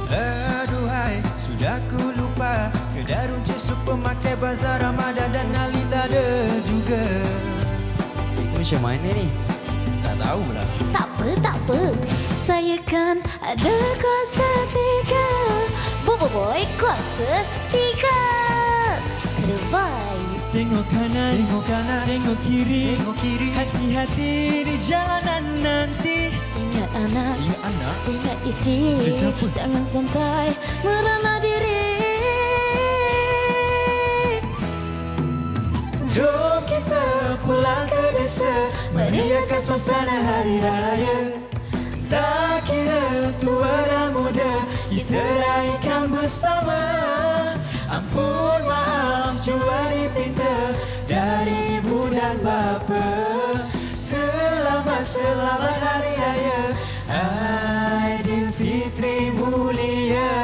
Aduhai, sudah ku lupa. Kedarun cisuk pemakai bazar Ramadan dan Ali tak ada juga. Itu macam mana ni? Tak tahulah. Tak apa. Saya kan ada kuasa 3. Boy kuasa 3. Terbaik. Tengok kanan, tengok kiri. Hati-hati di jalanan nanti. Ingat anak, ingat isteri. Jangan sampai merana diri. Jom kita pulang ke desa, meriahkan suasana hari raya. Tak kira tua dan muda, kita raikan bersama. Ampun maaf cuma dipinta dari ibu dan bapa. Selamat hari raya Aidilfitri mulia.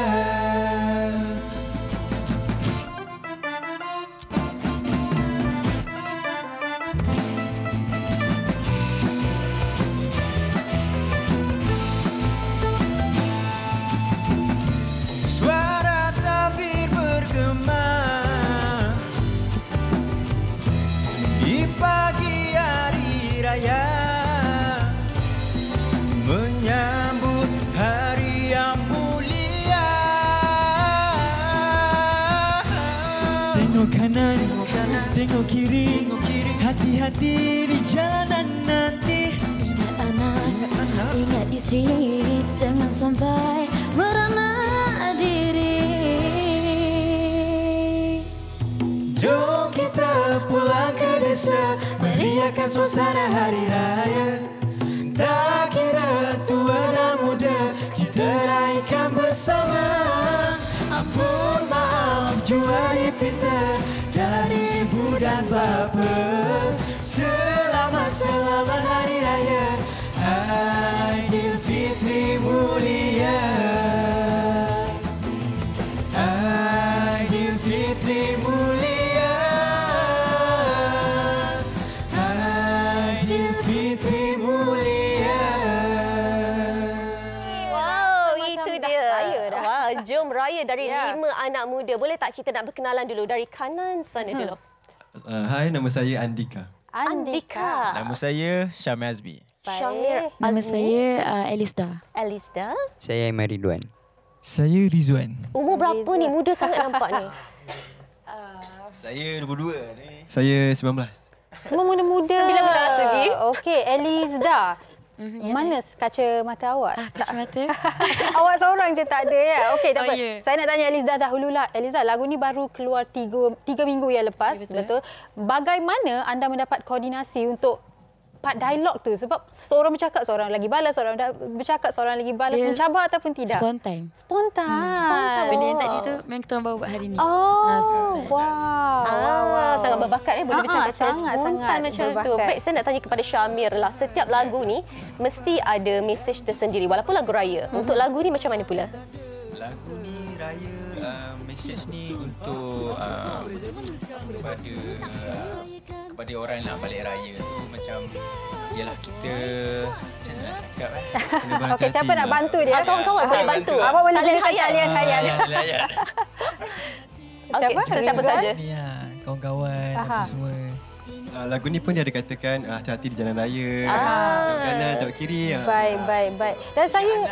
Suara tabir bergema di pagi hari raya. tengok kiri, hati-hati di jalanan nanti. Ingat anak, ingat istri, jangan sampai merana diri. Jom kita pulang ke desa, meriahkan suasana hari raya. Tak kira tua dan muda, kita raikan bersama. Ampun maaf jua dipinta dari ibu dan bapa. Selamat hari raya Aidilfitri mulia. Aidilfitri mulia. Aidilfitri mulia. Wow, itu dia. Wah, jom raya dari 5 anak muda. Boleh tak kita nak berkenalan dulu dari kanan sana dulu? Hai, nama saya Andika. Andika. Nama saya Syamir Azmi. Syamir Azmi. Nama saya Elisda. Elisda. Saya Aiman Ridwan. Saya Rizwan. Umur berapa ni? Muda sangat nampak ni. Saya 22 ni. Saya 19. Semua muda-muda. 19 lagi. Okey, Elisda. Mana kaca mata awak? Kaca mata? Awak seorang je tak ada ya? Okey, tak apa. ya. Saya nak tanya Elisda dahululah. Elisda, lagu ni baru keluar 3 minggu yang lepas. Ya, betul. Bagaimana anda mendapat koordinasi untuk part dialog tu? Sebab seorang bercakap, seorang lagi balas, seorang bercakap, seorang lagi balas. Dia Mencabar ataupun tidak? Spontan. Spontan. Benda yang tadi tu memang kita orang bawa buat hari ni. Wow. Sangat berbakat boleh bercakap secara spontan macam tu. berbakat. Baik, saya nak tanya kepada Syamir lah. Setiap lagu ni mesti ada mesej tersendiri walaupun lagu raya. Untuk lagu ni macam mana pula? Lagu ni raya, mesej ni untuk kepada orang nak balik raya tu macam yalah kita macam mana nak cakap kena Okey, siapa nak bantu dia? Kawan-kawan boleh bantu. Apa boleh Talian berikan talian hayat? Okey, siapa saja? Ya, kawan-kawan apa semua. Lagu ni pun dia ada katakan hati-hati di jalan raya. Tengok kanan, tengok kiri. Baik. Dan saya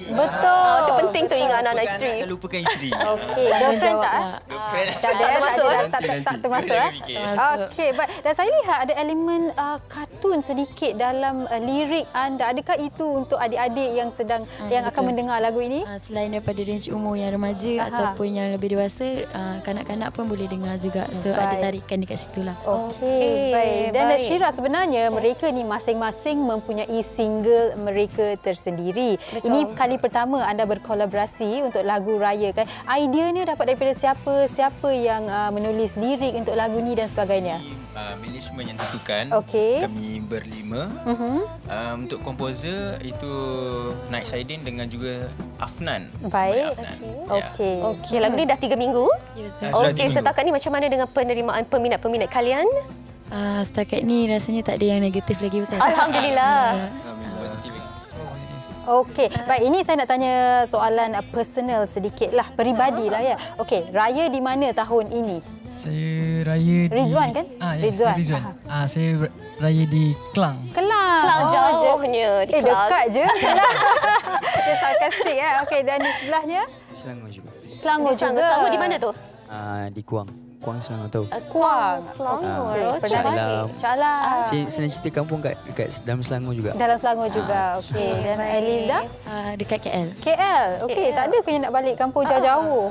betul. Itu penting tu ingat anak-anak isteri. Jangan lupakan isteri. Okey, girlfriend tak? Tak termasuk. Tak termasuk. Okey, baik. Dan saya lihat ada elemen kartun sedikit dalam lirik anda. Adakah itu untuk adik-adik yang sedang yang akan mendengar lagu ini? Selain daripada range umur yang remaja ataupun yang lebih dewasa, kanak-kanak pun boleh dengar juga. So ada tarikan dekat situlah. Okey, baik. Dan Syira, sebenarnya mereka ni masing-masing mempunyai single mereka tersendiri. Betul. Ini kali pertama anda berkolaborasi untuk lagu raya kan. Ideanya dapat daripada siapa? Siapa yang menulis lirik untuk lagu ni dan sebagainya? Management yang tentukan. Okey. Kami berlima. Untuk komposer itu Naik Saidin dengan juga Afnan. Baik. Okey, lagu ni dah 3 minggu. Okey, setakat ni macam mana dengan penerimaan peminat-peminat kalian? Setakat ni rasanya tak ada yang negatif lagi, betul? Alhamdulillah. Okey, baik, ini saya nak tanya soalan personal sedikit lah, peribadi lah ya. Okey, raya di mana tahun ini? Saya raya di Rizwan kan? Rizwan. Saya raya di Kelang. Kelang jauhnya di Kelang. Dekat je. Dia sarkastik ya. Okey, dan di sebelahnya? Selangor juga. Selangor juga. Selangor di mana tu? Di Kuang. Kuang Selangor tahu. Kuang Selangor. Pernah lagi. Insya-Allah. Senang cerita kampung dekat dalam Selangor juga. Dalam Selangor juga. Okey. Dan Elisda? Dekat KL. KL. Okey, tak ada ke yang nak balik kampung jauh-jauh?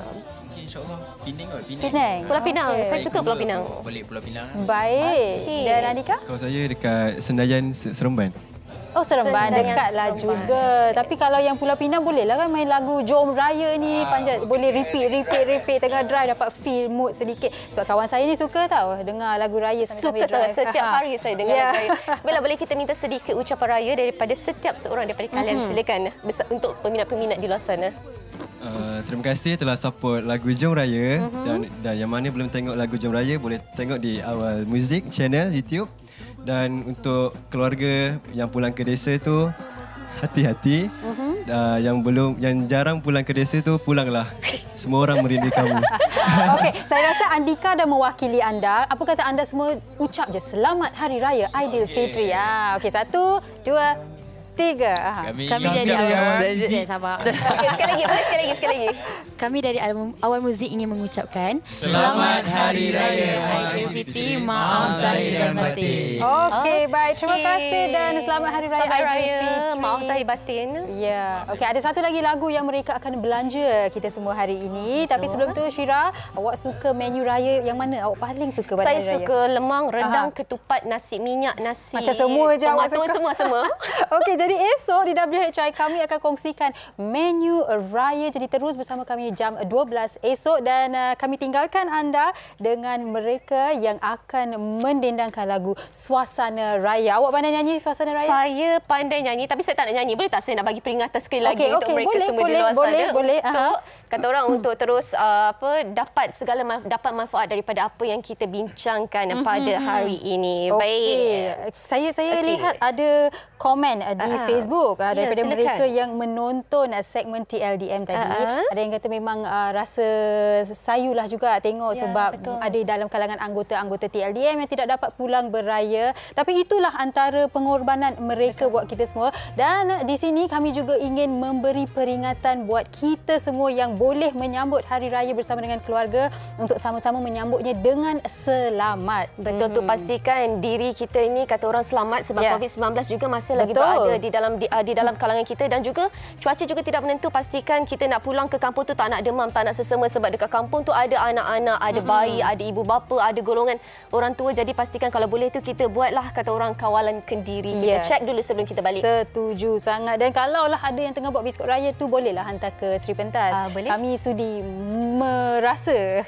InsyaAllah Penang kot. Penang. Pulau Pinang. Saya suka Pulau Pinang. Balik Pulau Pinang. Baik. Dan Andika? Kalau saya dekat Senayan Seremban. Oh, Seremban dekatlah juga. Tapi kalau yang Pulau Pinang bolehlah kan main lagu Jom Raya ni panjat, boleh repeat tengah drive, dapat feel mood sedikit. Sebab kawan saya ni suka tau dengar lagu raya sambil drive. Setiap hari saya dengar lagu raya. Baiklah, boleh kita minta sedikit ucapan raya daripada setiap seorang daripada kalian. Silakan untuk peminat-peminat di luar sana. Terima kasih telah support lagu Jom Raya dan yang mana belum tengok lagu Jom Raya boleh tengok di Awal Muzik channel YouTube. Dan untuk keluarga yang pulang ke desa tu, hati-hati. Yang jarang pulang ke desa tu, pulanglah. Semua orang merindu kamu. Okey, saya rasa Andika dah mewakili anda. Apa kata anda semua ucap je Selamat Hari Raya Aidilfitri. Okey, 1, 2, 3. Kami dari sabar. Okey, sekali lagi. Kami dari awal muzik ingin mengucapkan Selamat Hari Raya Aidilfitri, maaf zahir dan batin. Okey, baik. Terima kasih dan selamat Hari Raya Aidilfitri. Maaf zahir batin. Ya. Okey, ada satu lagi lagu yang mereka akan belanja kita semua hari ini. Tapi sebelum tu, Syira, awak suka menu raya yang mana? Awak paling suka pada Saya Hari Raya? suka lemang, rendang, ketupat, nasi minyak, nasi macam semua je awak suka. Semua. Okey, jadi esok di WHI kami akan kongsikan menu raya. Jadi terus bersama kami jam 12 esok dan kami tinggalkan anda dengan mereka yang akan mendendangkan lagu Suasana Raya. Awak pandai nyanyi Suasana Raya? Saya pandai nyanyi tapi saya tak nak nyanyi. Boleh tak saya nak bagi peringatan sekali lagi untuk mereka semua di luar sana? Boleh. Untuk kata orang untuk terus dapat manfaat daripada apa yang kita bincangkan pada hari ini. Baik. Saya lihat ada komen di Facebook daripada mereka yang menonton segmen TLDM tadi. Ada yang kata memang rasa sayulah juga tengok sebab ada dalam kalangan anggota-anggota TLDM yang tidak dapat pulang beraya. Tapi itulah antara pengorbanan mereka buat kita semua. Dan di sini kami juga ingin memberi peringatan buat kita semua yang boleh menyambut Hari Raya bersama dengan keluarga untuk sama-sama menyambutnya dengan selamat. Betul tu, pastikan diri kita ini kata orang selamat sebab COVID-19 juga masih lagi berada di dalam kalangan kita dan juga cuaca juga tidak menentu. Pastikan kita nak pulang ke kampung tu tak nak demam, tak nak sesama sebab dekat kampung tu ada anak-anak, ada bayi, ada ibu bapa, ada golongan orang tua. Jadi pastikan kalau boleh tu kita buatlah kata orang kawalan kendiri. Kita check dulu sebelum kita balik. Setuju sangat. Dan kalaulah ada yang tengah buat biskut raya tu bolehlah hantar ke Sri Pentas. Kami sudi merasa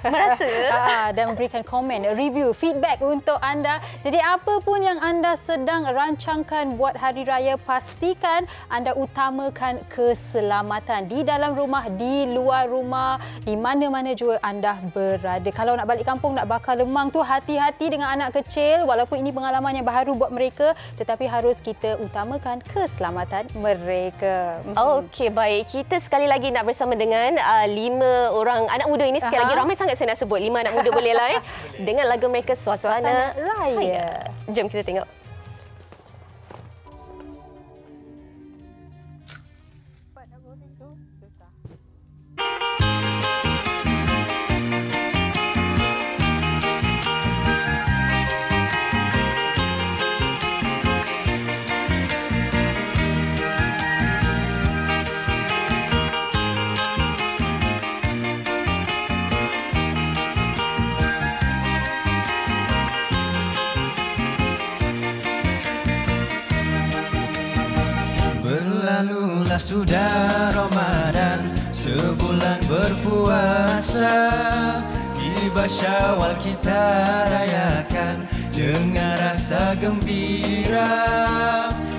dan memberikan komen, review, feedback untuk anda. Jadi apa pun yang anda sedang rancangkan buat Hari Raya, pastikan anda utamakan keselamatan di dalam rumah, di luar rumah, di mana-mana juga anda berada. Kalau nak balik kampung, nak bakar lemang tu, hati-hati dengan anak kecil. Walaupun ini pengalaman yang baru buat mereka, tetapi harus kita utamakan keselamatan mereka. Okey, baik. Kita sekali lagi nak bersama dengan 5 orang anak muda ini. Sekali lagi ramai sangat saya nak sebut. 5 anak muda bolehlah dengan lagu mereka Suasana Raya. Jom kita tengok. Berlalulah sudah Ramadan, sebulan berpuasa. Tiba Syawal kita rayakan dengan rasa gembira.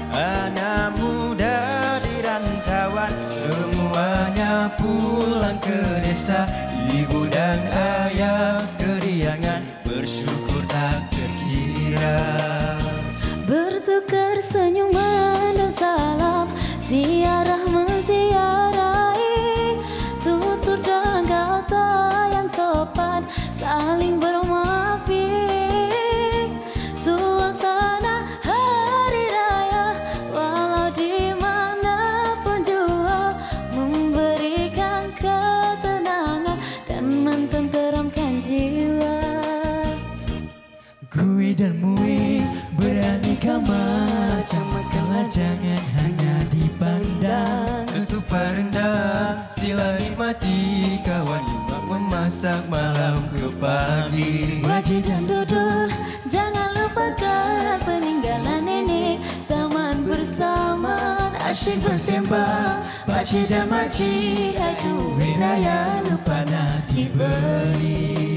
Anak muda di rantauan semuanya pulang ke desa. Ibu dan ayah keriangan bersyukur tak terkira. Bertukar senyuman dan salam, ziarah menziarahi, tutur dan kata yang sopan, saling bermaafi. Suasana Hari Raya, walau di manapun juga, memberikan ketenangan dan mententeramkan jiwa. Gue dan Mui beraneka macam, makanlah jangan hanya dipandang. Ketupat rendah sila nikmati, kawan limak memasak malam ke pagi. Wajib dan dodol, jangan lupakan peninggalan nenek. Zaman bersamaan, asyik bersembah, pakcik dan makcik, aduh raya lupa nak dibeli.